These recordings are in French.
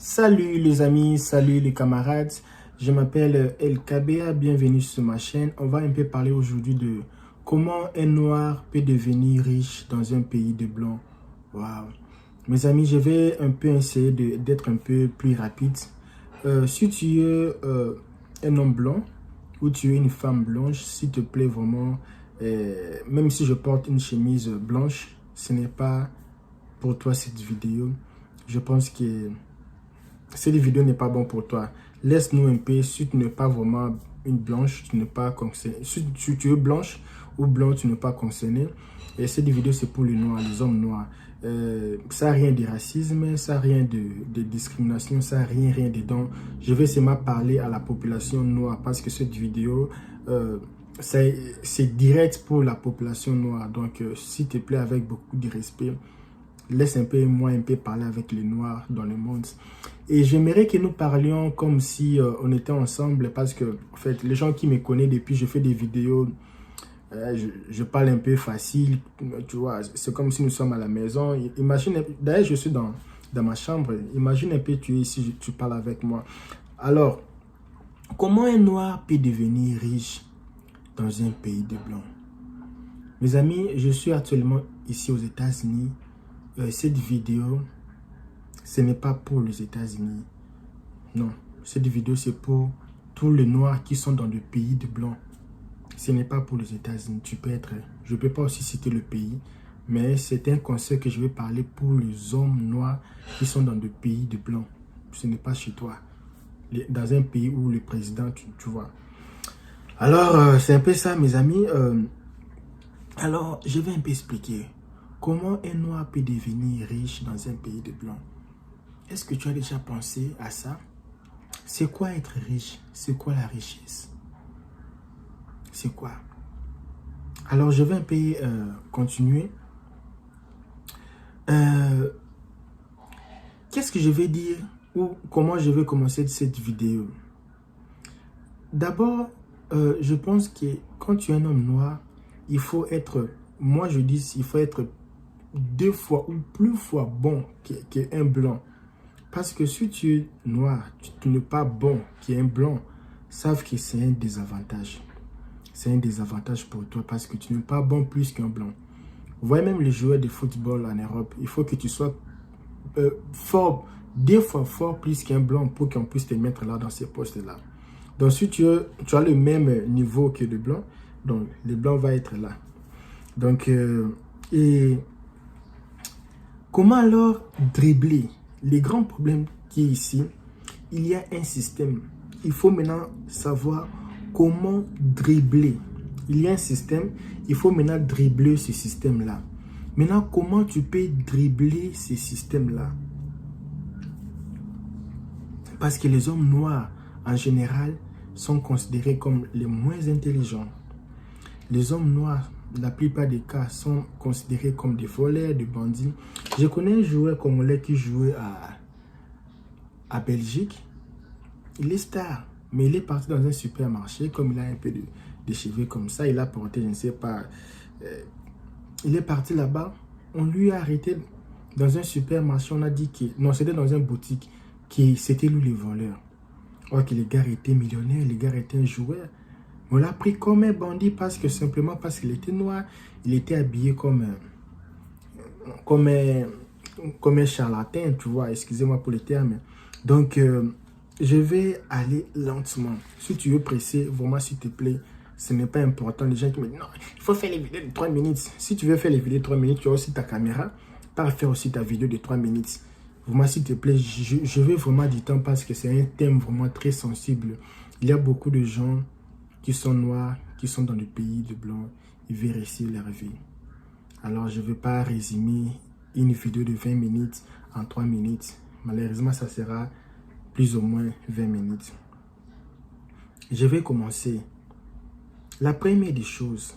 Salut les amis, salut les camarades, je m'appelle LKBA, bienvenue sur ma chaîne. On va un peu parler aujourd'hui de comment un noir peut devenir riche dans un pays de blancs. Waouh. Mes amis, je vais un peu essayer d'être un peu plus rapide. Si tu es un homme blanc ou tu es une femme blanche, s'il te plaît vraiment, même si je porte une chemise blanche, ce n'est pas pour toi cette vidéo. Je pense que cette vidéo n'est pas bon pour toi. Laisse-nous un peu. Si tu n'es pas vraiment une blanche, tu n'es pas concerné. Si tu es blanche ou blanc, tu n'es pas concerné. Et cette vidéo, c'est pour les noirs, les hommes noirs. Ça n'a rien de racisme, ça n'a rien de discrimination, ça n'a rien dedans. Je vais seulement parler à la population noire parce que cette vidéo, c'est direct pour la population noire. Donc, s'il te plaît, avec beaucoup de respect, laisse un peu, moi, un peu parler avec les noirs dans le monde. Et j'aimerais que nous parlions comme si on était ensemble parce que, en fait, les gens qui me connaissent depuis, je fais des vidéos, je parle un peu facile, tu vois, c'est comme si nous sommes à la maison. Imagine, d'ailleurs, je suis dans ma chambre, imagine un peu, tu es ici, tu parles avec moi. Alors, comment un noir peut devenir riche dans un pays de blancs? Mes amis, je suis actuellement ici aux États-Unis. Cette vidéo, ce n'est pas pour les États-Unis. Non, cette vidéo, c'est pour tous les noirs qui sont dans le pays de blancs. Ce n'est pas pour les États-Unis. Tu peux être... Je ne peux pas aussi citer le pays, mais c'est un conseil que je vais parler pour les hommes noirs qui sont dans le pays de blancs. Ce n'est pas chez toi. Dans un pays où le président, tu vois. Alors, c'est un peu ça, mes amis. Alors, je vais un peu expliquer. Comment un noir peut devenir riche dans un pays de blancs? Est-ce que tu as déjà pensé à ça? C'est quoi être riche? C'est quoi la richesse? C'est quoi? Alors, je vais un peu continuer. Qu'est-ce que je vais dire ou comment je vais commencer cette vidéo? D'abord, je pense que quand tu es un homme noir, il faut être, moi je dis, il faut être 2 fois ou plus fois bon qu'un blanc. Parce que si tu es noir, tu n'es pas bon qu'un blanc, savent que c'est un désavantage. C'est un désavantage pour toi parce que tu n'es pas bon plus qu'un blanc. Vous voyez même les joueurs de football en Europe, il faut que tu sois fort, 2 fois fort plus qu'un blanc pour qu'on puisse te mettre là dans ces postes-là. Donc si tu as le même niveau que le blanc, donc le blanc va être là. Donc, et comment alors dribbler? Les grands problèmes qui est ici, il y a un système. Il faut maintenant savoir comment dribbler. Il y a un système, il faut maintenant dribbler ce système-là. Maintenant, comment tu peux dribbler ce système-là? Parce que les hommes noirs, en général, sont considérés comme les moins intelligents. Les hommes noirs, la plupart des cas, sont considérés comme des voleurs, des bandits. Je connais un joueur congolais qui jouait à Belgique. Il est star, mais il est parti dans un supermarché, comme il a un peu de cheveux comme ça, il a porté, je ne sais pas, il est parti là-bas, on lui a arrêté dans un supermarché, on a dit que, non, c'était dans une boutique, que c'était lui le voleur. Or que les gars étaient millionnaires, les gars étaient un joueur. On l'a pris comme un bandit simplement parce qu'il était noir, il était habillé comme un charlatan, tu vois, excusez-moi pour le terme. Donc, je vais aller lentement. Si tu veux presser, vraiment, s'il te plaît, ce n'est pas important. Les gens qui me disent, non, il faut faire les vidéos de 3 minutes. Si tu veux faire les vidéos de 3 minutes, tu as aussi ta caméra, pas faire aussi ta vidéo de 3 minutes. Vraiment, s'il te plaît, je veux vraiment du temps parce que c'est un thème vraiment très sensible. Il y a beaucoup de gens qui sont noirs, qui sont dans le pays de blanc, ils veulent réussir leur vie. Alors, je ne veux pas résumer une vidéo de 20 minutes en 3 minutes. Malheureusement, ça sera plus ou moins 20 minutes. Je vais commencer. La première des choses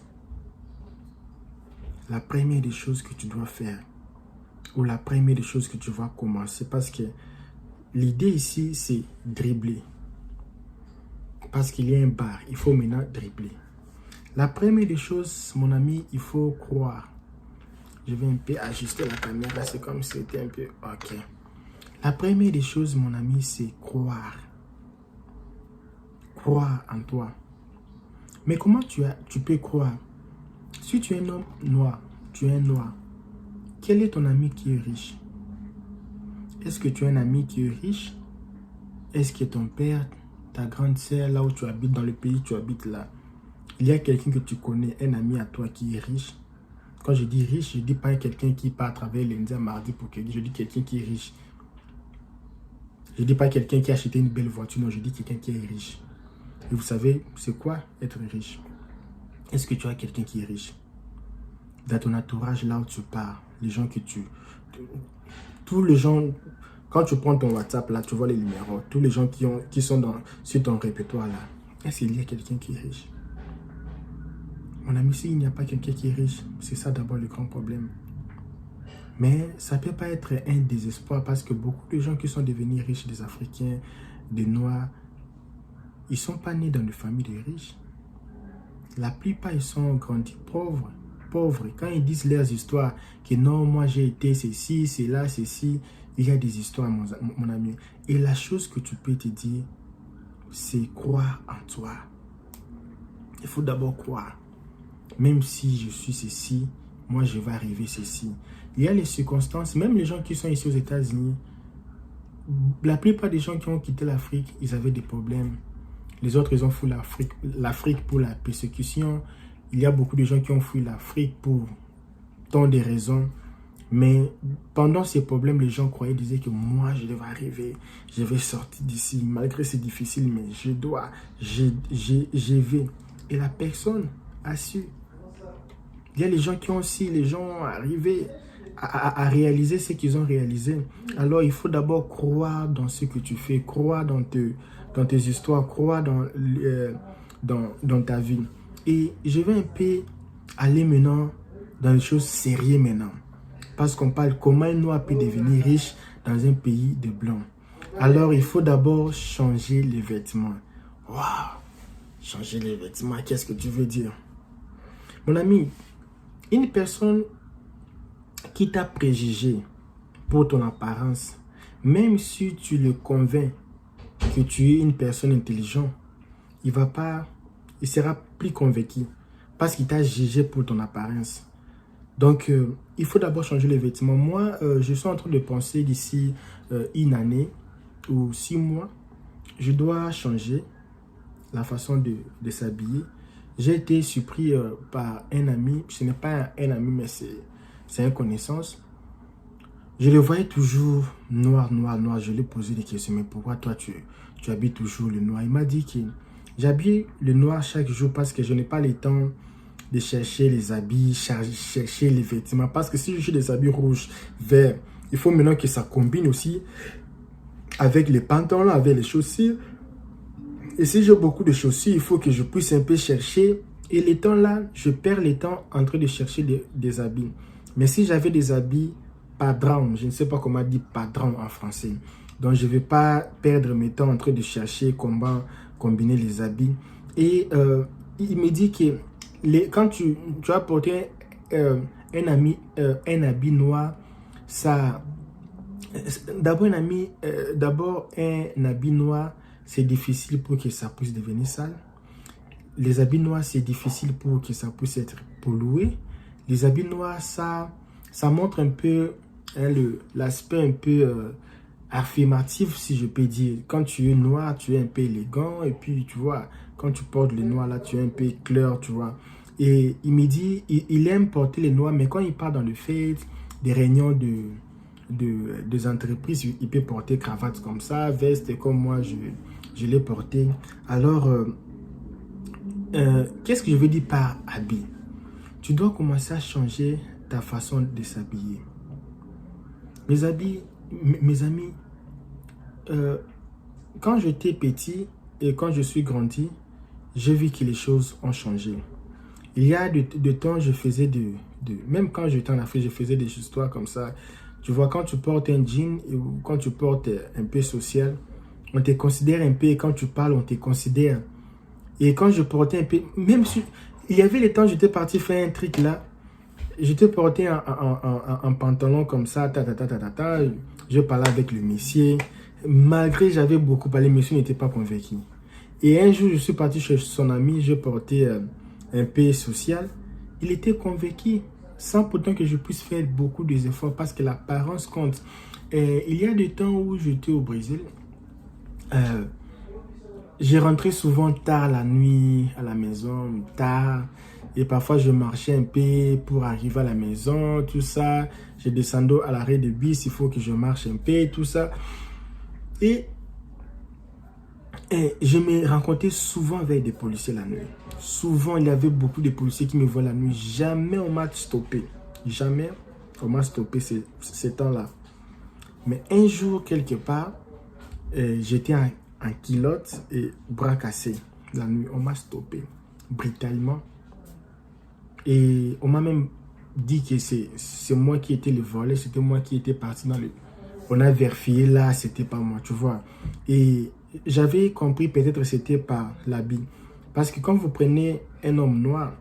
que tu dois faire, ou la première des choses que tu vas commencer, parce que l'idée ici, c'est dribbler. Parce qu'il y a un bar, il faut maintenant dribbler. La première des choses, mon ami, il faut croire. Je vais un peu ajuster la caméra, c'est comme si c'était un peu... Ok. La première des choses, mon ami, c'est croire. Croire en toi. Mais comment tu peux croire? Si tu es un homme noir, tu es un noir, quel est ton ami qui est riche? Est-ce que tu as un ami qui est riche? Est-ce que ton père, ta grande sœur, là où tu habites, dans le pays où tu habites là, il y a quelqu'un que tu connais, un ami à toi qui est riche? Quand je dis riche, je ne dis pas quelqu'un qui part à travers lundi à mardi pour quelqu'un, je dis quelqu'un qui est riche. Je ne dis pas quelqu'un qui a acheté une belle voiture, non, je dis quelqu'un qui est riche. Et vous savez, c'est quoi être riche? Est-ce que tu as quelqu'un qui est riche? Dans ton entourage, là où tu pars, les gens que tous les gens, quand tu prends ton WhatsApp, là, tu vois les numéros, tous les gens qui sont sur ton répertoire, là, est-ce qu'il y a quelqu'un qui est riche? Mon ami, s'il n'y a pas quelqu'un qui est riche, c'est ça d'abord le grand problème. Mais ça ne peut pas être un désespoir parce que beaucoup de gens qui sont devenus riches, des Africains, des Noirs, ils ne sont pas nés dans des familles de riches. La plupart, ils sont grandis pauvres. Pauvres. Quand ils disent leurs histoires, que non, moi j'ai été ceci, c'est là, ceci, il y a des histoires, mon ami. Et la chose que tu peux te dire, c'est croire en toi. Il faut d'abord croire. Même si je suis ceci, moi je vais arriver ceci. Il y a les circonstances, même les gens qui sont ici aux États-Unis, la plupart des gens qui ont quitté l'Afrique, ils avaient des problèmes. Les autres, ils ont fui l'Afrique pour la persécution. Il y a beaucoup de gens qui ont fui l'Afrique pour tant de raisons. Mais pendant ces problèmes, les gens croyaient, disaient que moi, je devais arriver. Je vais sortir d'ici. Malgré c'est difficile, mais je vais. Et la personne a su. Il y a les gens qui ont aussi, les gens arrivés à réaliser ce qu'ils ont réalisé. Alors, il faut d'abord croire dans ce que tu fais, croire dans tes histoires, croire dans ta vie. Et je vais un peu aller maintenant dans les choses sérieuses maintenant. Parce qu'on parle comment un noir peut devenir riche dans un pays de blancs. Alors, il faut d'abord changer les vêtements. Waouh! Changer les vêtements, qu'est-ce que tu veux dire? Mon ami, une personne qui t'a préjugé pour ton apparence, même si tu le convaincs que tu es une personne intelligente, il sera plus convaincu parce qu'il t'a jugé pour ton apparence. Donc, il faut d'abord changer les vêtements. Moi, je suis en train de penser d'ici une année ou 6 mois, je dois changer la façon de s'habiller. J'ai été surpris par un ami, ce n'est pas un ami, mais c'est une connaissance. Je le voyais toujours noir. Je lui ai posé des questions, mais pourquoi toi tu habilles toujours le noir? Il m'a dit que j'habille le noir chaque jour parce que je n'ai pas le temps de chercher les habits, chercher les vêtements. Parce que si je suis des habits rouges, verts, il faut maintenant que ça combine aussi avec les pantalons, avec les chaussures. Et si j'ai beaucoup de chaussures, il faut que je puisse un peu chercher. Et les temps là, je perds le temps en train de chercher des habits. Mais si j'avais des habits padrons, je ne sais pas comment dire padron en français. Donc je ne vais pas perdre mes temps en train de chercher comment combiner les habits. Et il me dit que quand tu as porté un habit noir, ça... D'abord un habit noir, c'est difficile pour que ça puisse devenir sale. Les habits noirs, c'est difficile pour que ça puisse être pollué. Les habits noirs, ça montre un peu l'aspect un peu affirmatif, si je peux dire. Quand tu es noir, tu es un peu élégant. Et puis, tu vois, quand tu portes le noir, là, tu es un peu clair, tu vois. Et il me dit, il aime porter les noirs, mais quand il part dans le fait des réunions des entreprises, il peut porter cravate comme ça, veste comme moi, je l'ai porté. Alors, qu'est-ce que je veux dire par habit? Tu dois commencer à changer ta façon de s'habiller. Mes amis, quand j'étais petit et quand je suis grandi, j'ai vu que les choses ont changé. Il y a de temps, je faisais même quand j'étais en Afrique, je faisais des histoires comme ça. Tu vois, quand tu portes un jean ou quand tu portes un peu social, on te considère un peu, et quand tu parles, on te considère. Et quand je portais un peu, même si, il y avait les temps, j'étais parti faire un truc là, j'étais porté un pantalon comme ça, Je parlais avec le monsieur. Malgré j'avais beaucoup parlé, le monsieur n'était pas convaincu. Et un jour, je suis parti chez son ami, je portais un peu social. Il était convaincu, sans pourtant que je puisse faire beaucoup d'efforts, parce que l'apparence compte. Et il y a des temps où j'étais au Brésil. J'ai rentré souvent tard la nuit à la maison, tard. Et parfois, je marchais un peu pour arriver à la maison, tout ça. Je descendais à l'arrêt de bus, il faut que je marche un peu, tout ça. Et je me rencontrais souvent avec des policiers la nuit. Souvent, il y avait beaucoup de policiers qui me voient la nuit. Jamais on m'a stoppé. Jamais on m'a stoppé ces temps-là. Mais un jour, quelque part, j'étais en culotte et bras cassés. La nuit, on m'a stoppé brutalement. Et on m'a même dit que c'est moi qui étais le voleur, c'était moi qui étais parti dans le... On a vérifié là, c'était pas moi, tu vois. Et j'avais compris peut-être que c'était par l'habit. Parce que quand vous prenez un homme noir,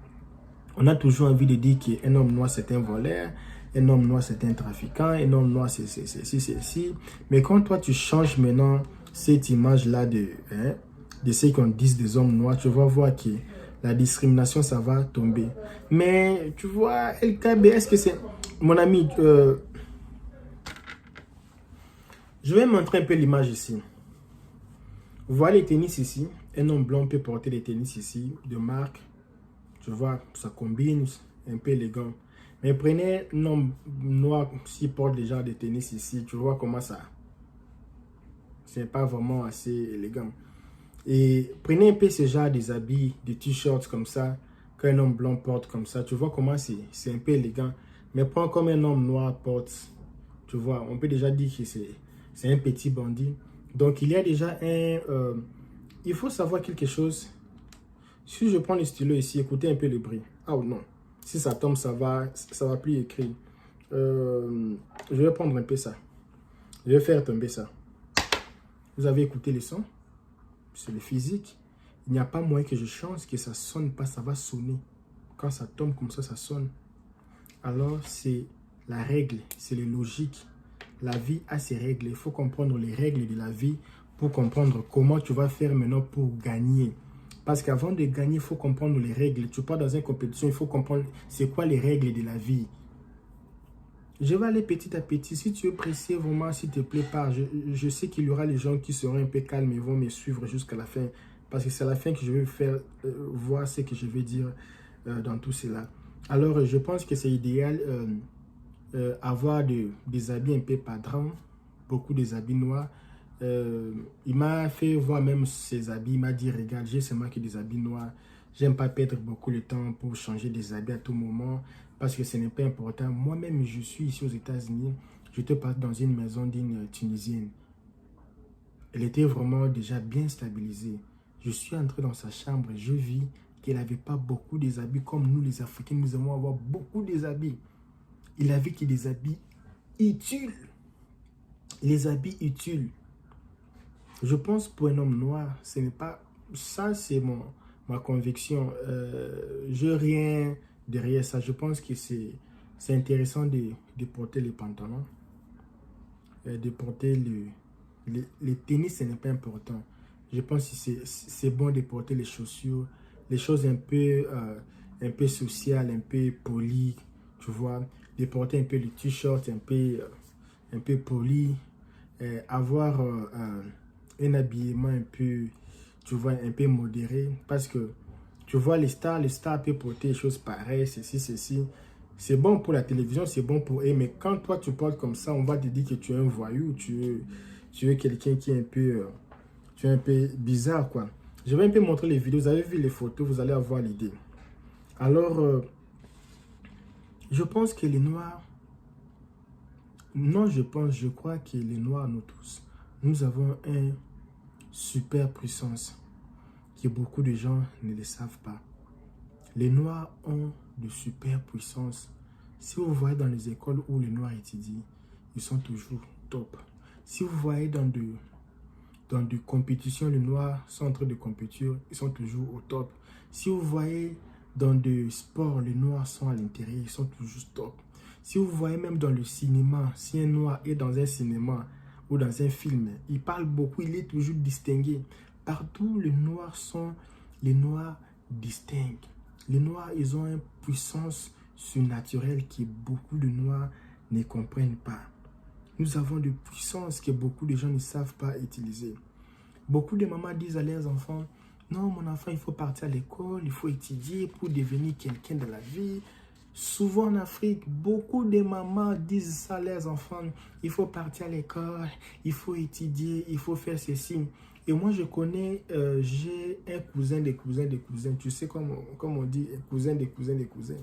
on a toujours envie de dire qu'un homme noir c'est un voleur, un homme noir c'est un trafiquant, un homme noir c'est ci. Mais quand toi tu changes maintenant cette image-là de ce qu'on dit des hommes noirs, tu vas voir que la discrimination ça va tomber. Mais tu vois, LKB, est-ce que c'est... Mon ami, je vais montrer un peu l'image ici. Vous voyez les tennis ici. Un homme blanc peut porter des tennis ici, de marque. Tu vois, ça combine, un peu élégant. Mais prenez un homme noir s'il porte déjà des tennis ici. Tu vois comment ça... C'est pas vraiment assez élégant. Et prenez un peu ce genre des habits, des t-shirts comme ça, qu'un homme blanc porte comme ça. Tu vois comment c'est un peu élégant. Mais prends comme un homme noir porte. Tu vois, on peut déjà dire que c'est un petit bandit. Donc, il y a déjà un... il faut savoir quelque chose. Si je prends le stylo ici, écoutez un peu le bruit. Ah ou non. Si ça tombe, ça va plus écrire. Je vais prendre un peu ça. Je vais faire tomber ça. Vous avez écouté le son? C'est le physique. Il n'y a pas moyen que je change, que ça sonne pas, ça va sonner. Quand ça tombe comme ça sonne. Alors, c'est la règle, c'est la logique. La vie a ses règles. Il faut comprendre les règles de la vie pour comprendre comment tu vas faire maintenant pour gagner. Parce qu'avant de gagner, il faut comprendre les règles. Tu pars dans une compétition, il faut comprendre c'est quoi les règles de la vie. Je vais aller petit à petit. Si tu es pressé, vraiment, s'il te plaît, pars. Je sais qu'il y aura les gens qui seront un peu calmes et vont me suivre jusqu'à la fin. Parce que c'est à la fin que je vais faire voir ce que je vais dire dans tout cela. Alors, je pense que c'est idéal avoir des habits un peu padrons, beaucoup des habits noirs. Il m'a fait voir même ses habits. Il m'a dit, regarde, j'ai seulement que des habits noirs. J'aime pas perdre beaucoup de temps pour changer des habits à tout moment. Parce que ce n'est pas important. Moi-même, je suis ici aux États-Unis. J'étais parti dans une maison d'une Tunisienne. Elle était vraiment déjà bien stabilisée. Je suis entré dans sa chambre et je vis qu'elle n'avait pas beaucoup des habits comme nous les Africains. Nous aimons avoir beaucoup des habits. Il avait que des habits utiles. Les habits utiles. Je pense pour un homme noir, ce n'est pas... Ça, c'est ma conviction. Je rien derrière ça. Je pense que c'est intéressant de porter les pantalons. De porter les tennis, ce n'est pas important. Je pense que c'est bon de porter les chaussures. Les choses un peu sociales, un peu polies. Tu vois, de porter un peu le t-shirt, un peu poli. Avoir un habillement un peu, tu vois, un peu modéré. Parce que, tu vois, les stars peuvent porter des choses pareilles, ceci. C'est bon pour la télévision, c'est bon pour eux. Mais quand toi, tu portes comme ça, on va te dire que tu es un voyou, tu es quelqu'un qui est un peu bizarre, quoi. Je vais un peu montrer les vidéos. Vous avez vu les photos, vous allez avoir l'idée. Alors, je pense que les Noirs... Non, je crois que les Noirs, nous tous, nous avons une super puissance que beaucoup de gens ne le savent pas. Les Noirs ont de super puissance. Si vous voyez dans les écoles où les Noirs étudient, ils sont toujours top. Si vous voyez dans des compétitions, les Noirs sont en train de compétir, ils sont toujours au top. Si vous voyez dans des sports, les Noirs sont à l'intérieur, ils sont toujours top. Si vous voyez même dans le cinéma, si un noir est dans un cinéma ou dans un film, il parle beaucoup, il est toujours distingué. Partout, les noirs distincts. Les noirs, ils ont une puissance surnaturelle que beaucoup de noirs ne comprennent pas. Nous avons de puissances que beaucoup de gens ne savent pas utiliser. Beaucoup de mamans disent à leurs enfants, non, mon enfant, il faut partir à l'école, il faut étudier pour devenir quelqu'un de la vie. Souvent en Afrique, beaucoup de mamans disent ça à leurs enfants, il faut partir à l'école, il faut étudier, il faut faire ceci. Et moi, je connais, j'ai un cousin des cousins des cousins, tu sais comme on dit, cousin des cousins des cousins.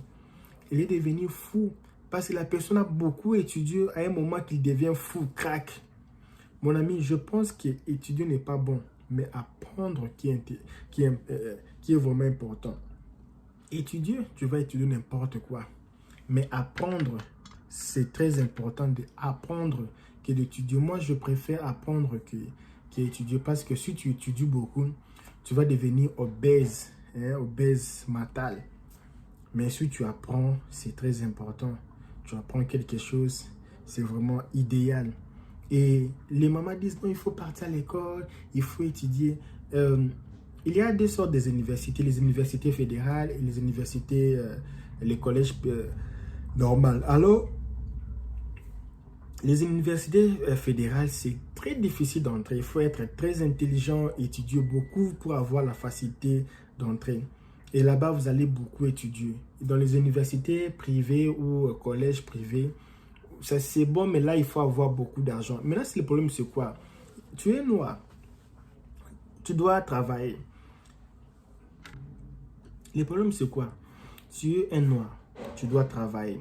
Il est devenu fou parce que la personne a beaucoup étudié à un moment qu'il devient fou, crack. Mon ami, je pense qu'étudier n'est pas bon, mais apprendre qui est vraiment important. Étudier, tu vas étudier n'importe quoi. Mais apprendre, c'est très important d'apprendre que d'étudier. Moi, je préfère apprendre qu'étudier parce que si tu étudies beaucoup, tu vas devenir obèse, obèse mental. Mais si tu apprends, c'est très important. Tu apprends quelque chose, c'est vraiment idéal. Et les mamans disent, non, il faut partir à l'école, il faut étudier. Il y a deux sortes des universités, les universités fédérales et les universités, les collèges normaux. Alors, les universités fédérales, c'est très difficile d'entrer. Il faut être très intelligent, étudier beaucoup pour avoir la facilité d'entrer. Et là-bas, vous allez beaucoup étudier. Dans les universités privées ou collèges privés, c'est bon, mais là, il faut avoir beaucoup d'argent. Mais là, le problème, c'est quoi? Tu es noir. Tu dois travailler. Le problème, c'est quoi? Tu es un noir. Tu dois travailler.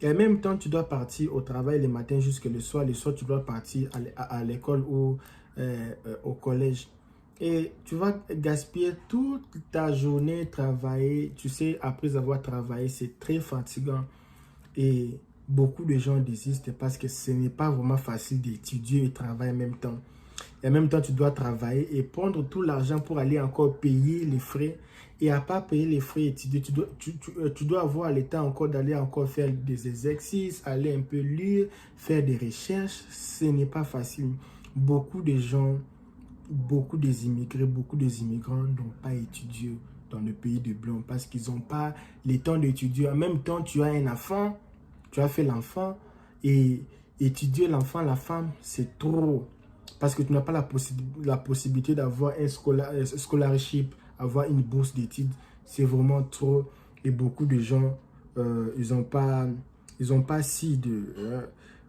Et en même temps, tu dois partir au travail le matin jusqu'à le soir. Le soir, tu dois partir à l'école ou au collège. Et tu vas gaspiller toute ta journée travailler. Tu sais, après avoir travaillé, c'est très fatigant. Et beaucoup de gens désistent parce que ce n'est pas vraiment facile d'étudier et travailler en même temps. Et en même temps, tu dois travailler et prendre tout l'argent pour aller encore payer les frais. Et à part payer les frais étudier, tu dois avoir le temps encore d'aller encore faire des exercices, aller un peu lire, faire des recherches. Ce n'est pas facile. Beaucoup de gens, beaucoup des immigrants n'ont pas étudié dans le pays de Blanc parce qu'ils n'ont pas le temps d'étudier. En même temps, tu as un enfant, tu as fait l'enfant et étudier l'enfant, la femme, c'est trop. Parce que tu n'as pas la possibilité d'avoir un scholarship, avoir une bourse d'études. C'est vraiment trop. Et beaucoup de gens, ils n'ont pas si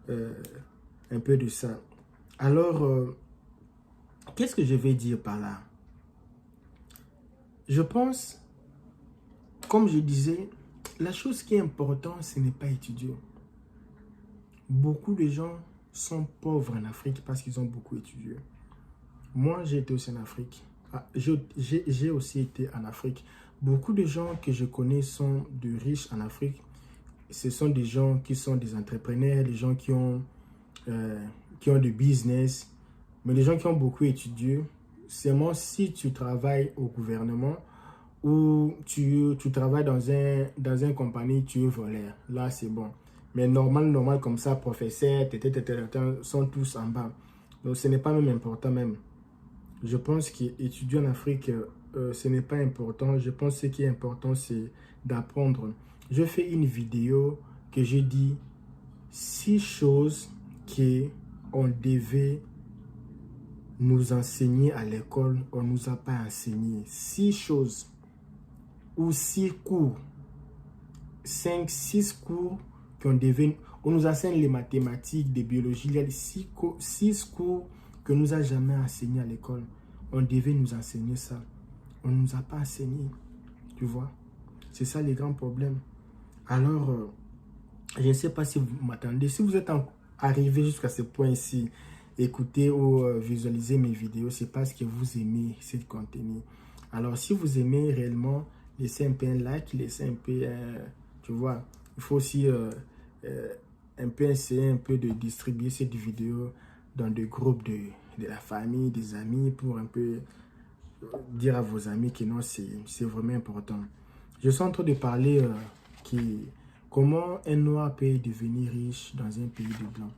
un peu de ça. Alors, qu'est-ce que je vais dire par là? Je pense, comme je disais, la chose qui est importante, ce n'est pas étudier. Beaucoup de gens sont pauvres en Afrique parce qu'ils ont beaucoup étudié. Moi, j'ai été aussi en Afrique. J'ai aussi été en Afrique. Beaucoup de gens que je connais sont de riches en Afrique. Ce sont des gens qui sont des entrepreneurs, des gens qui ont des business. Mais les gens qui ont beaucoup étudié, c'est moi si tu travailles au gouvernement ou tu travailles dans une compagnie, tu es voleur. Là, c'est bon. Mais normal comme ça, professeurs, sont tous en bas. Donc, ce n'est pas même important même. Je pense qu'étudier en Afrique, ce n'est pas important. Je pense que ce qui est important, c'est d'apprendre. Je fais une vidéo que j'ai dit 6 choses qu'on devait nous enseigner à l'école, on ne nous a pas enseigné. 6 choses ou 6 cours. 6 cours on nous enseigne les mathématiques, les biologies. Il y a 6 cours que nous a jamais enseigné à l'école. On devait nous enseigner ça. On ne nous a pas enseigné. Tu vois? C'est ça les grands problèmes. Alors, je ne sais pas si vous m'attendez. Si vous êtes arrivé jusqu'à ce point-ci, écoutez ou visualisez mes vidéos, c'est parce que vous aimez ce contenu. Alors, si vous aimez réellement, laissez un peu un like, laissez un peu, tu vois, il faut aussi un peu essayer un peu de distribuer cette vidéo dans des groupes de la famille, des amis, pour un peu dire à vos amis que non, c'est vraiment important. Je suis en train de parler Comment un noir peut devenir riche dans un pays de blancs?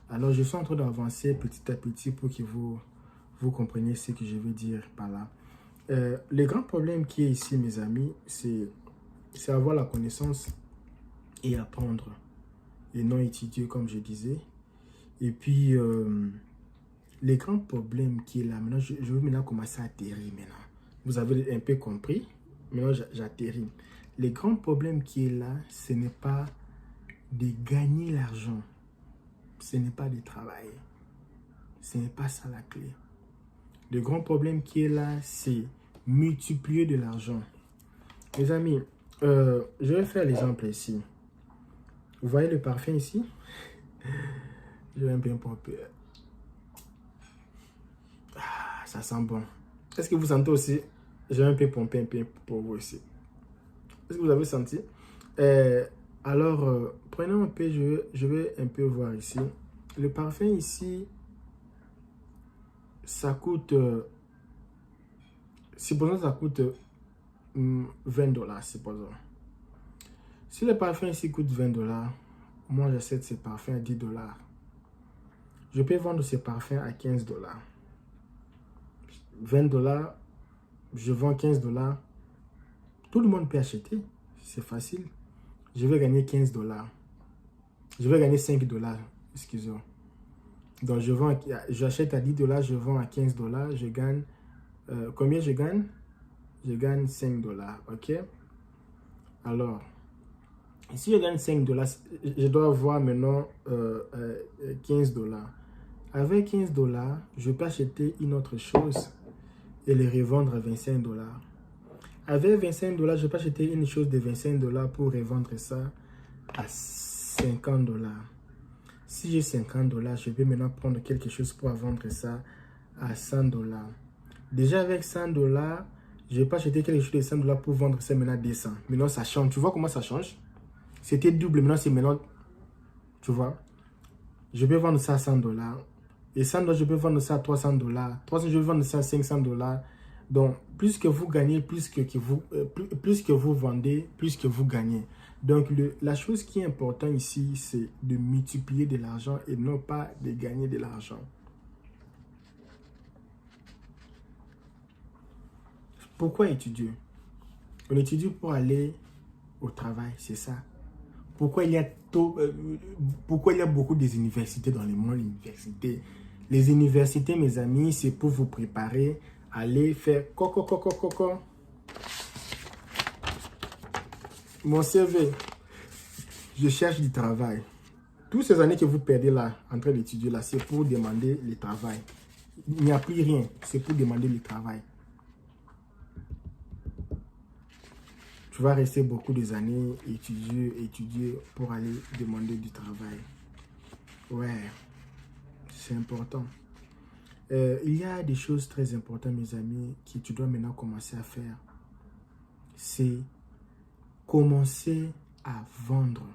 Alors, je suis en train d'avancer petit à petit pour que vous compreniez ce que je veux dire par là. Le grand problème qui est ici, mes amis, c'est avoir la connaissance et apprendre et non étudier, comme je disais. Et puis, le grand problème qui est là, maintenant, je veux maintenant commencer à atterrir maintenant. Vous avez un peu compris. Maintenant, j'atterris. Le grand problème qui est là, ce n'est pas de gagner l'argent. Ce n'est pas de travailler. Ce n'est pas ça la clé. Le grand problème qui est là, c'est multiplier de l'argent. Les amis, je vais faire l'exemple ici. Vous voyez le parfum ici? Je vais un peu pomper. Ah, ça sent bon. Est-ce que vous sentez aussi? Je vais un peu pomper un peu pour vous aussi. Est-ce que vous avez senti? Alors, prenons un peu, je vais un peu voir ici. Le parfum ici, ça coûte, supposons ça coûte $20, supposons. Si le parfum ici coûte $20, moi j'achète ce parfum à $10. Je peux vendre ce parfum à $15. $20, je vends $15. Tout le monde peut acheter, c'est facile. Je vais gagner $15. Je vais gagner $5, excusez-moi. Donc j'achète à $10, je vends à $15, je gagne, combien je gagne? Je gagne $5, ok? Alors, si je gagne $5, je dois avoir maintenant $15. Avec $15, je peux acheter une autre chose et les revendre à $25. Avec $25, je peux acheter une chose de $25 pour revendre ça à $50. Si j'ai $50, je peux maintenant prendre quelque chose pour vendre ça à $100. Déjà avec $100, je peux acheter quelque chose de $100 pour vendre ça maintenant à 200. Maintenant ça change. Tu vois comment ça change? C'était double, maintenant c'est maintenant. Tu vois? Je peux vendre ça à $100. Et $100, je peux vendre ça à $300. 300, je peux vendre ça à $500. Donc, plus que vous gagnez, plus que vous vendez, plus que vous gagnez. Donc, la chose qui est importante ici, c'est de multiplier de l'argent et non pas de gagner de l'argent. Pourquoi étudier? On étudie pour aller au travail, c'est ça. Pourquoi il y a beaucoup des universités dans le monde? Les universités, mes amis, c'est pour vous préparer à aller faire coco. Mon CV, je cherche du travail. Toutes ces années que vous perdez là, en train d'étudier là, c'est pour demander le travail. Il n'y a plus rien, c'est pour demander le travail. Tu vas rester beaucoup d'années étudier pour aller demander du travail. Ouais, c'est important. Il y a des choses très importantes, mes amis, que tu dois maintenant commencer à faire. C'est commencer à vendre.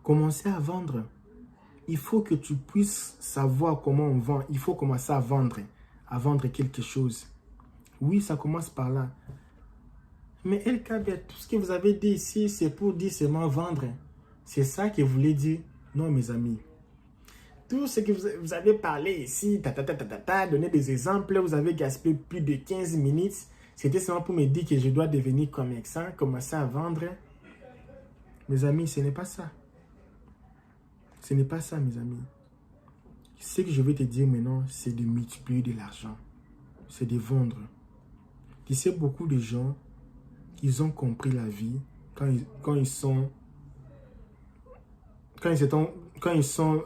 Commencer à vendre. Il faut que tu puisses savoir comment on vend. Il faut commencer à vendre quelque chose. Oui, ça commence par là. Mais LKB, tout ce que vous avez dit ici, c'est pour dire seulement vendre. C'est ça que vous voulez dire? Non, mes amis. Tout ce que vous avez parlé ici, donner des exemples, vous avez gaspillé plus de 15 minutes. C'était seulement pour me dire que je dois devenir commerçant, commencer à vendre. Mes amis, ce n'est pas ça. Ce n'est pas ça, mes amis. Ce que je vais te dire maintenant, c'est de multiplier de l'argent. C'est de vendre. Tu sais, beaucoup de gens, ils ont compris la vie quand ils sont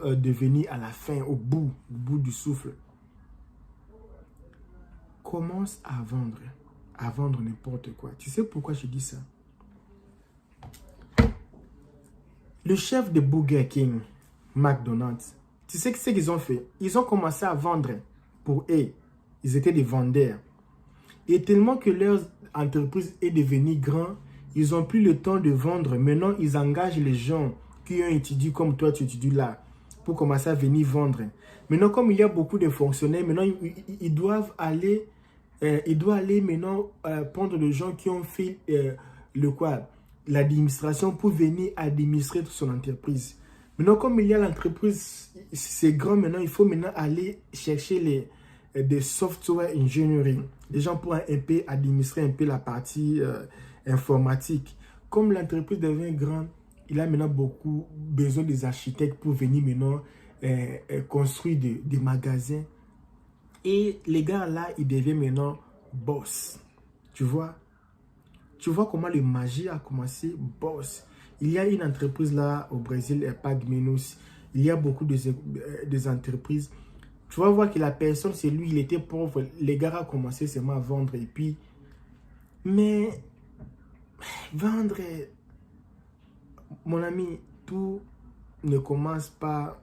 devenus à la fin, au bout du souffle. Commence à vendre n'importe quoi. Tu sais pourquoi je dis ça? Le chef de Burger King, McDonald's, tu sais ce qu'ils ont fait? Ils ont commencé à vendre pour eux. Ils étaient des vendeurs. Et tellement que leur entreprise est devenue grande, ils n'ont plus le temps de vendre. Maintenant, ils engagent les gens qui ont étudié comme toi, tu étudies là, pour commencer à venir vendre. Maintenant, comme il y a beaucoup de fonctionnaires, maintenant, ils doivent aller il doit aller maintenant prendre les gens qui ont fait l'administration pour venir administrer toute son entreprise. Maintenant, comme il y a l'entreprise, c'est grand maintenant, il faut maintenant aller chercher des software engineering, des gens pour un peu administrer un peu la partie informatique. Comme l'entreprise devient grande, il a maintenant beaucoup besoin des architectes pour venir maintenant construire des magasins. Et les gars là, ils deviennent maintenant boss. Tu vois? Tu vois comment le magie a commencé? Boss. Il y a une entreprise là au Brésil, Pag Menos. Il y a beaucoup des entreprises. Tu vas voir que la personne, c'est lui, il était pauvre. Les gars ont commencé seulement à vendre. Et puis, mais vendre, mon ami, tout ne commence pas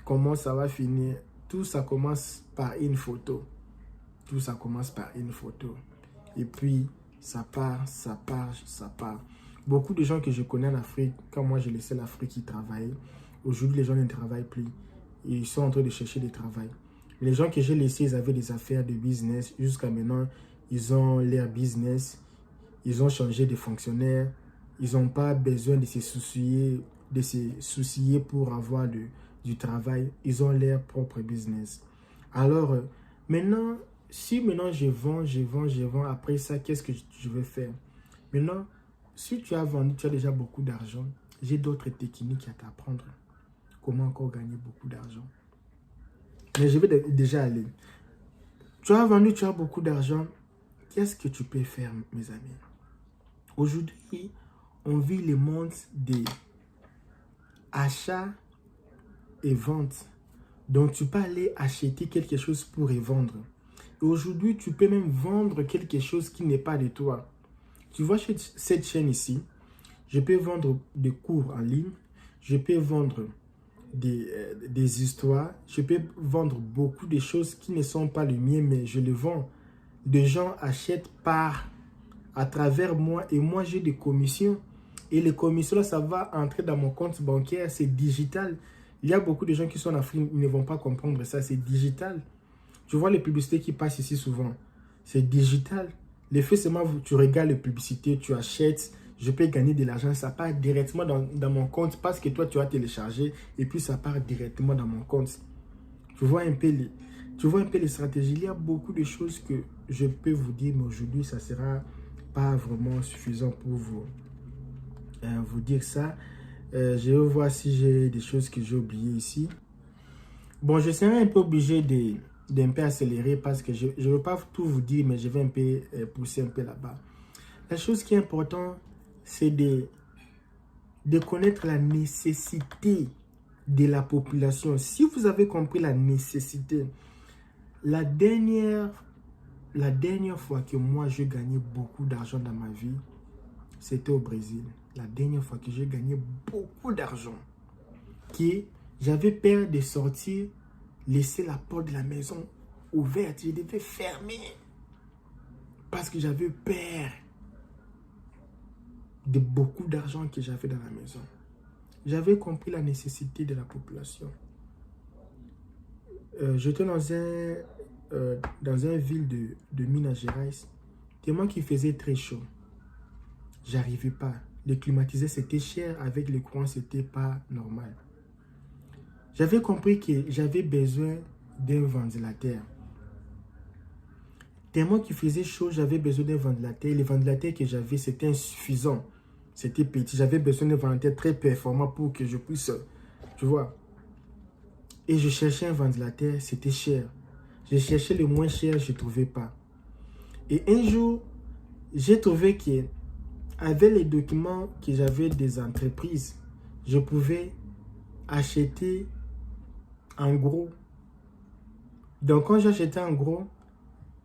comment ça va finir. Tout ça commence par une photo. Tout ça commence par une photo. Et puis, ça part, ça part, ça part. Beaucoup de gens que je connais en Afrique, quand moi j'ai laissé l'Afrique, ils travaillaient. Aujourd'hui, les gens ne travaillent plus. Ils sont en train de chercher du travail. Les gens que j'ai laissés, ils avaient des affaires de business. Jusqu'à maintenant, ils ont leur business. Ils ont changé de fonctionnaire. Ils n'ont pas besoin de se soucier pour avoir du travail. Ils ont leur propre business. Alors, maintenant, si maintenant je vends, après ça, qu'est-ce que je vais faire? Maintenant, si tu as vendu, tu as déjà beaucoup d'argent. J'ai d'autres techniques à t'apprendre. Comment encore gagner beaucoup d'argent. Mais je vais déjà aller. Tu as vendu, tu as beaucoup d'argent. Qu'est-ce que tu peux faire, mes amis? Aujourd'hui, on vit le monde des achats et ventes. Donc, tu peux aller acheter quelque chose pour revendre. Et aujourd'hui, tu peux même vendre quelque chose qui n'est pas de toi. Tu vois cette chaîne ici, je peux vendre des cours en ligne, je peux vendre des histoires, je peux vendre beaucoup de choses qui ne sont pas les miennes, mais je les vends. Des gens achètent à travers moi et moi j'ai des commissions. Et les commissions là, ça va entrer dans mon compte bancaire, c'est digital. Il y a beaucoup de gens qui sont en Afrique, ils ne vont pas comprendre ça, c'est digital. Tu vois les publicités qui passent ici souvent, c'est digital. L'effet, c'est moi, tu regardes les publicités, tu achètes, je peux gagner de l'argent, ça part directement dans mon compte parce que toi, tu as téléchargé et puis ça part directement dans mon compte. Tu vois un peu les stratégies. Il y a beaucoup de choses que je peux vous dire, mais aujourd'hui, ça ne sera pas vraiment suffisant pour vous dire ça. Je vais voir si j'ai des choses que j'ai oubliées ici. Bon, je serai un peu obligé d'un peu accélérer parce que je ne veux pas tout vous dire, mais je vais un peu pousser un peu là-bas. La chose qui est importante, c'est de connaître la nécessité de la population. Si vous avez compris la nécessité, la dernière fois que moi, j'ai gagné beaucoup d'argent dans ma vie, c'était au Brésil. La dernière fois que j'ai gagné beaucoup d'argent, j'avais peur de sortir, laisser la porte de la maison ouverte. Je devais fermer parce que j'avais peur de beaucoup d'argent que j'avais dans la maison. J'avais compris la nécessité de la population. J'étais dans un ville de Minas Gerais. Tellement qu'il faisait très chaud. J'arrivais pas. Le climatiseur, c'était cher. Avec le courant, c'était pas normal. J'avais compris que j'avais besoin d'un ventilateur. Tellement qu'il faisait chaud, j'avais besoin d'un ventilateur. Le ventilateur que j'avais, c'était insuffisant. C'était petit. J'avais besoin d'un ventilateur très performant pour que je puisse, tu vois. Et je cherchais un ventilateur, c'était cher. Je cherchais le moins cher, je ne trouvais pas. Et un jour, j'ai trouvé qu'avec les documents que j'avais des entreprises, je pouvais acheter en gros. Donc, quand j'achetais en gros,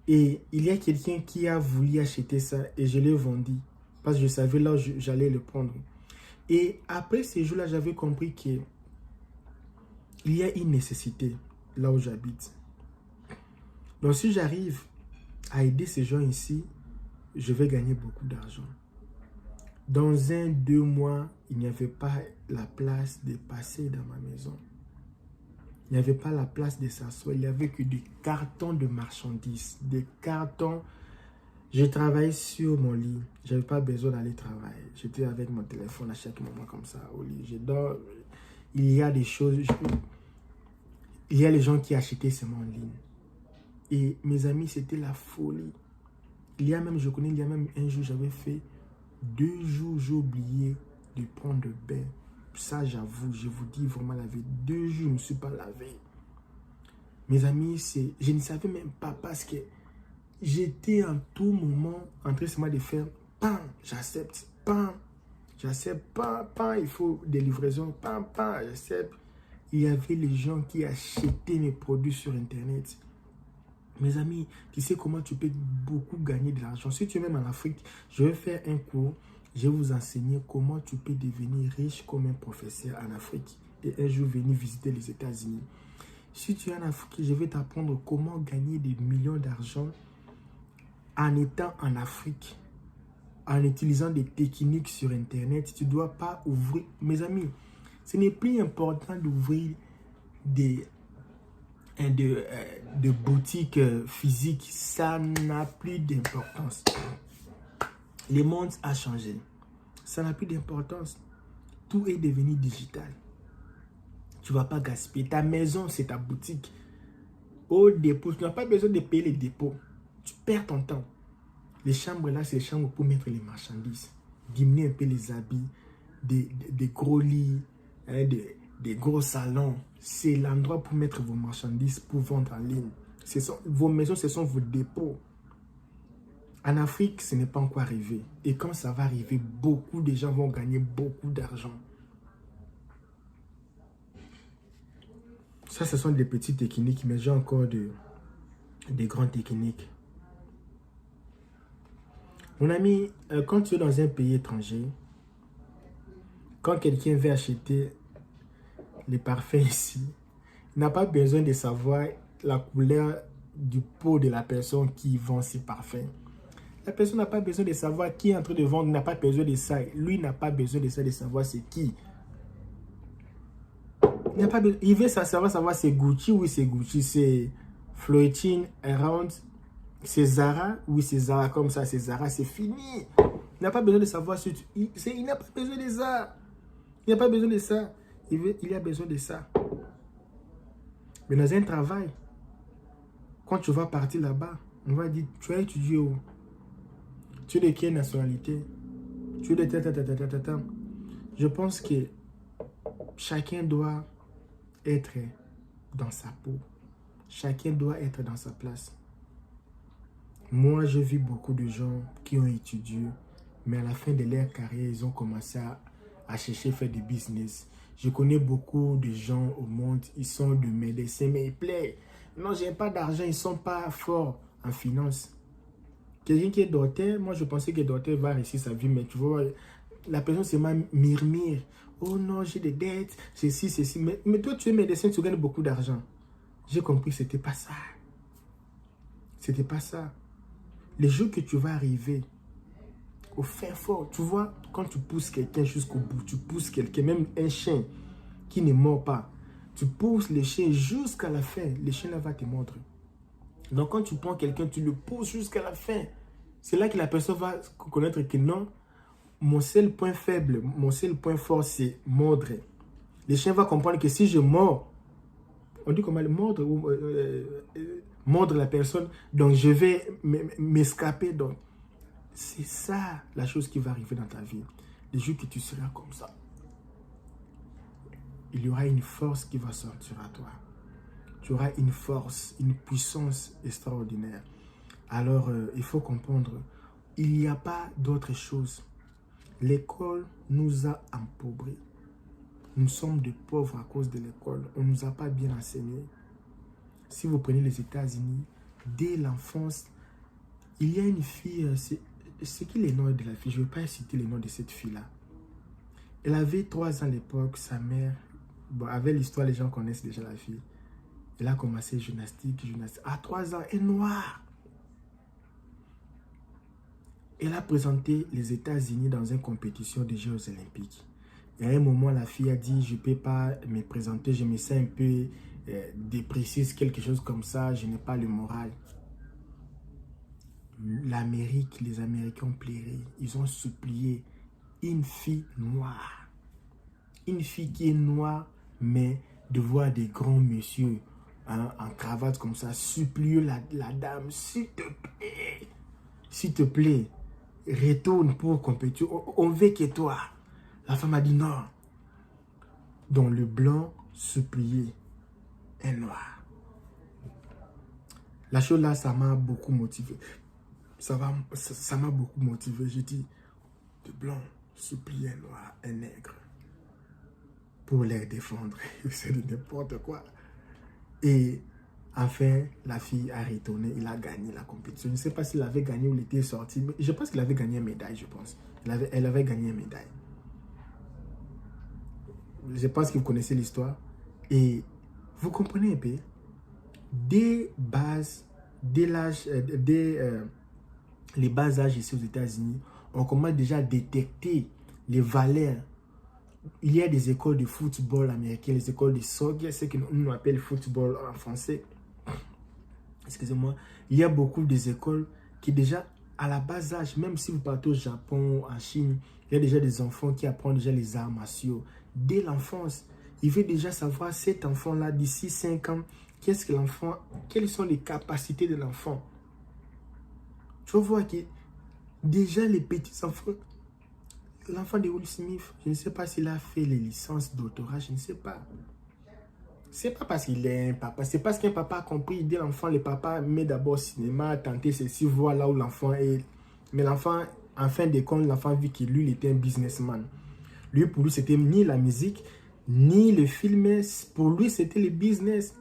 et il y a quelqu'un qui a voulu acheter ça et je l'ai vendu. Parce que je savais là où j'allais le prendre. Et après ces jours-là, j'avais compris qu'il y a une nécessité là où j'habite. Donc, si j'arrive à aider ces gens ici, je vais gagner beaucoup d'argent. Dans 1-2 mois, il n'y avait pas la place de passer dans ma maison. Il n'y avait pas la place de s'asseoir. Il n'y avait que des cartons de marchandises. Des cartons. Je travaillais sur mon lit. Je n'avais pas besoin d'aller travailler. J'étais avec mon téléphone à chaque moment comme ça au lit. Je dors. Il y a des choses. Il y a les gens qui achetaient seulement en ligne. Et mes amis, c'était la folie. Il y a même un jour, j'avais fait 2 jours, j'ai oublié de prendre le bain. Ça, j'avoue, je vous dis vraiment la vie. 2 jours, je ne me suis pas lavé. Mes amis, je ne savais même pas parce que j'étais en tout moment en train seulement de faire pain, j'accepte, pain, j'accepte, pain, il faut des livraisons, pain, j'accepte. Il y avait les gens qui achetaient mes produits sur Internet. Mes amis, tu sais comment tu peux beaucoup gagner de l'argent. Si tu es même en Afrique, je vais faire un cours. Je vais vous enseigner comment tu peux devenir riche comme un professeur en Afrique. Et un jour venir visiter les États-Unis. Si tu es en Afrique, je vais t'apprendre comment gagner des millions d'argent en étant en Afrique. En utilisant des techniques sur Internet. Tu ne dois pas ouvrir. Mes amis, ce n'est plus important d'ouvrir de boutiques physiques. Ça n'a plus d'importance. Le monde a changé. Ça n'a plus d'importance. Tout est devenu digital. Tu ne vas pas gaspiller. Ta maison, c'est ta boutique. Au dépôt, tu n'as pas besoin de payer les dépôts. Tu perds ton temps. Les chambres là, c'est les chambres pour mettre les marchandises. Diminuer un peu les habits, des gros lits, hein, des gros salons. C'est l'endroit pour mettre vos marchandises, pour vendre en ligne. Vos maisons, ce sont vos dépôts. En Afrique, ce n'est pas encore arrivé. Et quand ça va arriver, beaucoup de gens vont gagner beaucoup d'argent. Ça, ce sont des petites techniques, mais j'ai encore des grandes techniques. Mon ami, quand tu es dans un pays étranger, quand quelqu'un veut acheter les parfums ici, il n'a pas besoin de savoir la couleur du pot de la personne qui vend ses parfums. La personne n'a pas besoin de savoir qui est en train de vendre, n'a pas besoin de ça. Lui n'a pas besoin de ça, de savoir c'est qui. Il veut savoir c'est Gucci, oui c'est Gucci, c'est Floeting, Around, c'est Zara, oui c'est Zara, comme ça c'est Zara, c'est fini. Il n'a pas besoin de savoir, il n'a pas besoin de ça. Il n'a pas besoin de ça. Il a besoin de ça. Mais dans un travail, quand tu vas partir là-bas, on va dire, tu as étudié où? Tu es de quelle nationalité? Tu es de tata. Je pense que chacun doit être dans sa peau. Chacun doit être dans sa place. Moi, j'ai vu beaucoup de gens qui ont étudié, mais à la fin de leur carrière, ils ont commencé à chercher à faire du business. Je connais beaucoup de gens au monde, ils sont de médecins, mais ils plaisent. Non, je n'ai pas d'argent, ils ne sont pas forts en finance. Quelqu'un qui est docteur, moi je pensais que le docteur va réussir sa vie, mais tu vois, la personne seulement murmure. Oh non, j'ai des dettes, ceci. Mais toi, tu es médecin, tu gagnes beaucoup d'argent. J'ai compris que ce n'était pas ça. C'était pas ça. Les jours que tu vas arriver au fin fort, tu vois, quand tu pousses quelqu'un jusqu'au bout, tu pousses quelqu'un, même un chien qui ne mord pas, tu pousses le chien jusqu'à la fin, le chien là va te mordre. Donc quand tu prends quelqu'un, tu le pousses jusqu'à la fin. C'est là que la personne va connaître que non, mon seul point faible, mon seul point fort, c'est mordre. Le chien va comprendre que si je mords, on dit comment mordre, mordre la personne, donc je vais m'escaper. Donc c'est ça la chose qui va arriver dans ta vie. Les jours que tu seras comme ça, il y aura une force qui va sortir à toi. Tu auras une force, une puissance extraordinaire. Alors, il faut comprendre, il n'y a pas d'autre chose. L'école nous a empaubris. Nous sommes des pauvres à cause de l'école. On ne nous a pas bien enseigné. Si vous prenez les États-Unis, dès l'enfance, il y a une fille, c'est qui le nom de la fille? Je ne vais pas citer le nom de cette fille-là. Elle avait 3 ans à l'époque, sa mère, bon, avec l'histoire, les gens connaissent déjà la fille. Elle a commencé gymnastique. À 3 ans, elle est noire. Elle a présenté les États-Unis dans une compétition des Jeux Olympiques. Et à un moment, la fille a dit, je ne peux pas me présenter, je me sens un peu déprécie quelque chose comme ça, je n'ai pas le moral. L'Amérique, les Américains ont pleuré. Ils ont supplié une fille noire. Une fille qui est noire, mais de voir des grands messieurs hein, en cravate comme ça, supplier la dame, s'il te plaît, retourne pour compétir. On veut que toi. La femme a dit non. Donc le blanc suppliait un noir. La chose là, ça m'a beaucoup motivé. Ça m'a beaucoup motivé. J'ai dit, le blanc supplie un noir, un nègre, pour les défendre. C'est de n'importe quoi. Et enfin, la fille a retourné, il a gagné la compétition. Je ne sais pas s'il avait gagné ou il était sorti, mais je pense qu'il avait gagné une médaille, je pense. Elle avait gagné une médaille. Je pense que vous connaissez l'histoire. Et vous comprenez un peu, dès les bas âges ici aux États-Unis, on commence déjà à détecter les valeurs. Il y a des écoles de football américaines, les écoles de soccer, ce que nous appelons football en français. Excusez-moi. Il y a beaucoup d'écoles qui déjà, à la bas âge, même si vous partez au Japon, en Chine, il y a déjà des enfants qui apprennent déjà les arts martiaux. Dès l'enfance, il veut déjà savoir cet enfant-là, d'ici 5 ans, qu'est-ce que l'enfant, quelles sont les capacités de l'enfant. Tu vois que déjà les petits enfants, l'enfant de Will Smith, je ne sais pas s'il a fait les licences doctorat, je ne sais pas. C'est pas parce qu'il est un papa, c'est parce qu'un papa a compris, dès l'enfant, le papa met d'abord cinéma, tenter ceci, voir là où l'enfant est. Mais l'enfant, en fin de compte, l'enfant vit que lui, il était un businessman. Lui, pour lui, c'était ni la musique, ni le film, pour lui, c'était le business.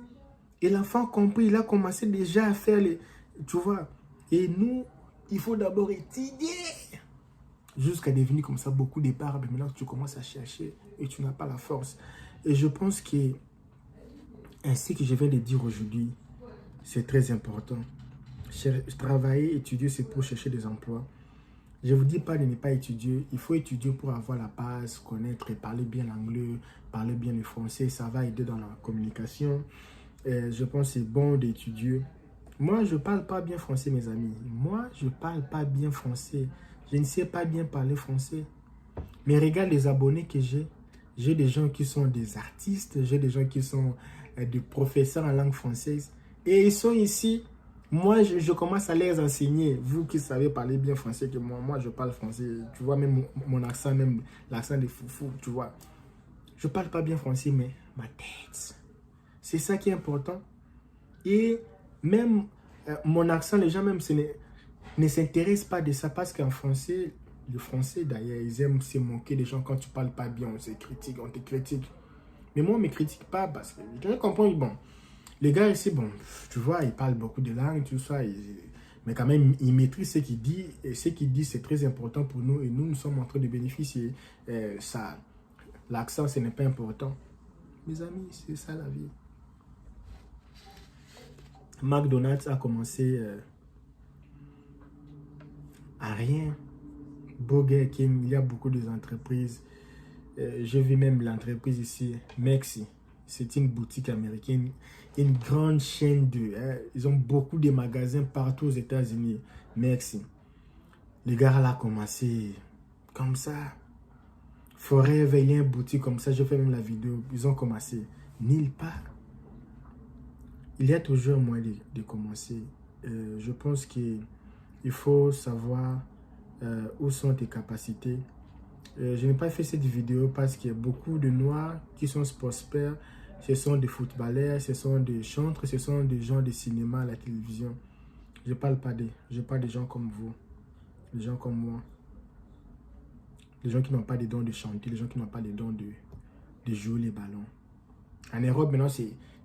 Et l'enfant a compris, il a commencé déjà à faire les... Tu vois, et nous, il faut d'abord étudier. Jusqu'à devenir comme ça, beaucoup de barbes. Maintenant, tu commences à chercher et tu n'as pas la force. Et je pense que, ainsi que je viens de dire aujourd'hui, c'est très important. Travailler, étudier, c'est pour chercher des emplois. Je ne vous dis pas de ne pas étudier. Il faut étudier pour avoir la base, connaître et parler bien l'anglais, parler bien le français. Ça va aider dans la communication. Je pense que c'est bon d'étudier. Moi, je ne parle pas bien français, mes amis. Moi, je ne parle pas bien français. Je ne sais pas bien parler français. Mais regarde les abonnés que j'ai. J'ai des gens qui sont des artistes. J'ai des gens qui sont des professeurs en langue française. Et ils sont ici. Moi, je commence à les enseigner. Vous qui savez parler bien français que moi je parle français. Tu vois, même mon accent, même l'accent des foufous, tu vois. Je ne parle pas bien français, mais ma tête. C'est ça qui est important. Et même mon accent, les gens même ne s'intéressent pas de ça parce qu'en français, le français d'ailleurs, ils aiment se moquer des gens quand tu ne parles pas bien, on se critique, on te critique. Mais moi, on ne me critique pas parce que je comprends, bon, les gars ici, bon, tu vois, ils parlent beaucoup de langues, tout ça, mais quand même, ils maîtrisent ce qu'ils disent, et ce qu'ils disent, c'est très important pour nous, et nous sommes en train de bénéficier. L'accent, ce n'est pas important. Mes amis, c'est ça la vie. McDonald's a commencé à rien. Burger King, il y a beaucoup d'entreprises. Je vis même l'entreprise ici, Maxi. C'est une boutique américaine, une grande chaîne de... ils ont beaucoup de magasins partout aux États-Unis. Maxi. Les gars là ont commencé comme ça. Forever, il y a une boutique comme ça. Je fais même la vidéo. Ils ont commencé nulle part. Il y a toujours moyen de commencer. Je pense qu'il faut savoir où sont tes capacités. Je n'ai pas fait cette vidéo parce qu'il y a beaucoup de Noirs qui sont prospères. Ce sont des footballeurs, ce sont des chantres, ce sont des gens de cinéma, la télévision. Je parle pas des gens comme vous, des gens comme moi. Les gens qui n'ont pas des dons de chanter, les gens qui n'ont pas des dons de jouer les ballons. En Europe, maintenant,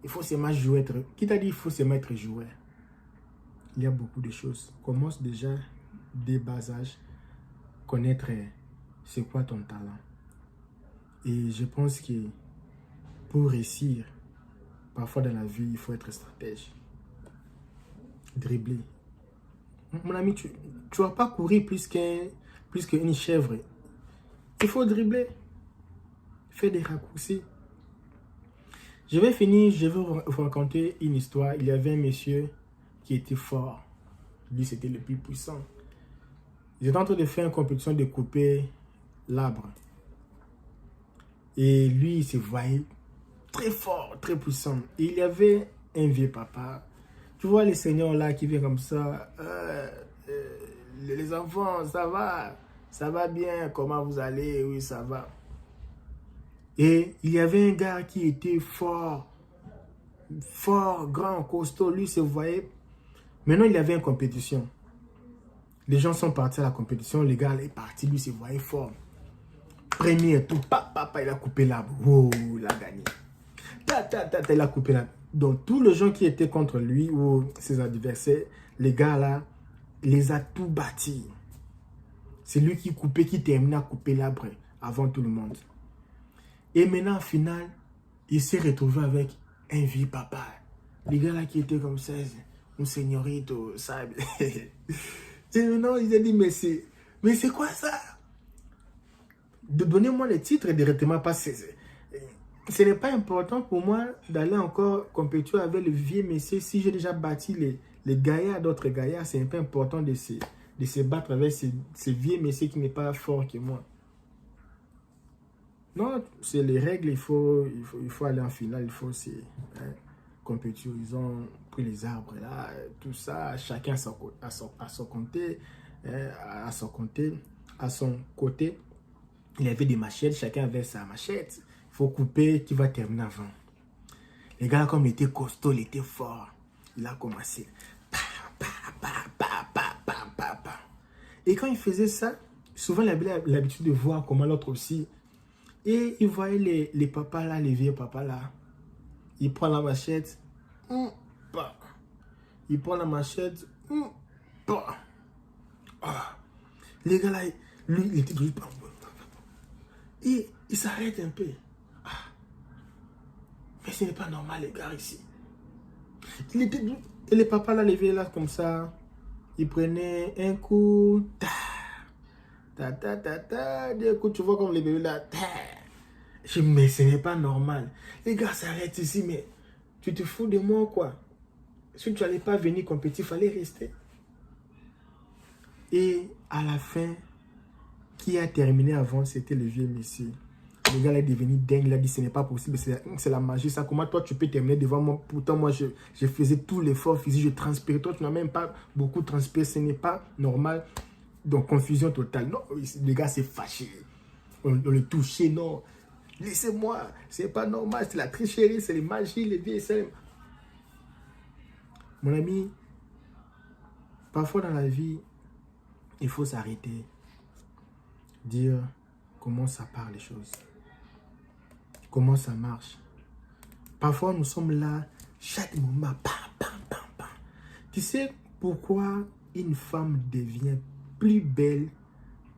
il faut seulement jouer. Qui t'a dit il faut seulement être joueur? Il y a beaucoup de choses. Commence déjà dès bas âge, connaître c'est quoi ton talent. Et je pense que pour réussir, parfois dans la vie, il faut être stratège. Dribbler. Mon ami, tu ne vas pas courir plus qu'une chèvre. Il faut dribbler. Faire des raccourcis. Je vais finir, je vais vous raconter une histoire. Il y avait un monsieur qui était fort. Lui, c'était le plus puissant. Ils étaient en train de faire une compétition de couper l'arbre. Et lui, il se voyait très fort, très puissant. Et il y avait un vieux papa. Tu vois les seigneurs là qui viennent comme ça. Les enfants, ça va? Ça va bien? Comment vous allez? Oui, ça va. Et il y avait un gars qui était fort, grand, costaud. Lui se voyait. Maintenant, il y avait une compétition. Les gens sont partis à la compétition. Le gars est parti. Lui se voyait fort. Premier tout. Papa, il a coupé l'arbre. Wow, il a gagné. Il a coupé l'arbre. Donc, tous les gens qui étaient contre lui ou ses adversaires, les gars là, les a tout bâtis. C'est lui qui coupait, qui terminait à couper l'arbre avant tout le monde. Et maintenant, en finale, il s'est retrouvé avec un vieux papa. Les gars là qui étaient comme ça, un señorito, ça. Et maintenant, il a dit, mais c'est quoi ça? Donnez-moi les titres directement parce que ce n'est pas important pour moi d'aller encore compétir avec le vieux monsieur. Si j'ai déjà bâti les gaillards, d'autres gaillards, c'est un peu important de se battre avec ce vieux monsieur qui n'est pas fort que moi. Non, c'est les règles, il faut aller en finale, il faut aussi compétir. Ils ont pris les arbres là, tout ça, chacun à son côté, à son côté. Il y avait des machettes, chacun avait sa machette. Il faut couper, qui va terminer avant. Les gars, comme il était costaud, il était fort. Il a commencé. Et quand il faisait ça, souvent il avait l'habitude de voir comment l'autre aussi. Et il voyait les papas là, les vieux papas là. Il prend la machette. Il prend la machette. Les gars là, lui, il était juste. Et il s'arrête un peu. Mais ce n'est pas normal, les gars, ici. Et les papas là, les vieux là, comme ça, ils prenaient un coup. Des coups, tu vois comme les bébés là. Je dis, mais ce n'est pas normal. Les gars s'arrêtent ici, mais tu te fous de moi, quoi. Si tu n'allais pas venir compétir, il fallait rester. Et à la fin, qui a terminé avant, c'était le vieux monsieur. Le gars est devenu dingue, il a dit ce n'est pas possible, c'est la magie. Ça, comment toi tu peux terminer devant moi? Pourtant moi je faisais tout l'effort physique, je transpirais. Toi tu n'as même pas beaucoup transpiré, ce n'est pas normal. Donc confusion totale. Non, le gars s'est fâché. On le touchait, non. Laissez-moi, c'est pas normal, c'est la tricherie, c'est les magies, les vieilles. Mon ami, parfois dans la vie, il faut s'arrêter, dire comment ça part les choses. Comment ça marche. Parfois, nous sommes là, chaque moment, Tu sais pourquoi une femme devient plus belle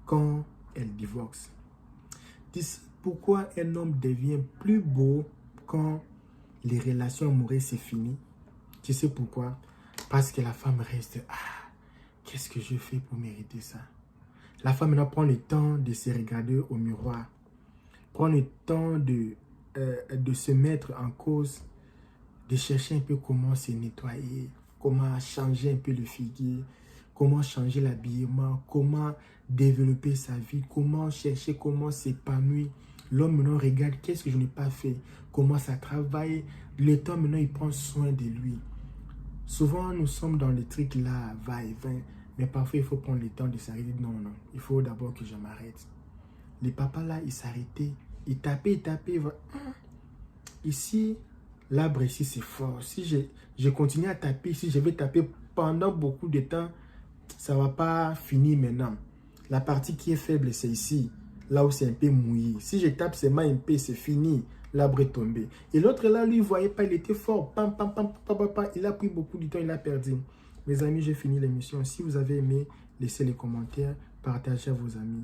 quand elle divorce? Tu sais pourquoi un homme devient plus beau quand les relations amoureuses c'est fini? Tu sais pourquoi? Parce que la femme reste, qu'est-ce que je fais pour mériter ça? La femme maintenant prend le temps de se regarder au miroir. Prend le temps de se mettre en cause, de chercher un peu comment se nettoyer, comment changer un peu le figuier, comment changer l'habillement, comment développer sa vie, comment chercher, comment s'épanouir. L'homme maintenant regarde qu'est-ce que je n'ai pas fait, comment ça travaille. Le temps maintenant il prend soin de lui. Souvent nous sommes dans les trucs là, va et vient, mais parfois il faut prendre le temps de s'arrêter. Non, il faut d'abord que je m'arrête. Les papas là, ils s'arrêtaient. Il tapait. Ici, l'arbre ici, c'est fort. Si je continue à taper ici, je vais taper pendant beaucoup de temps. Ça ne va pas finir maintenant. La partie qui est faible, c'est ici. Là où c'est un peu mouillé. Si je tape seulement un peu, c'est fini. L'arbre est tombé. Et l'autre là, lui, il ne voyait pas. Il était fort. Il a pris beaucoup de temps. Il a perdu. Mes amis, j'ai fini l'émission. Si vous avez aimé, laissez les commentaires. Partagez à vos amis.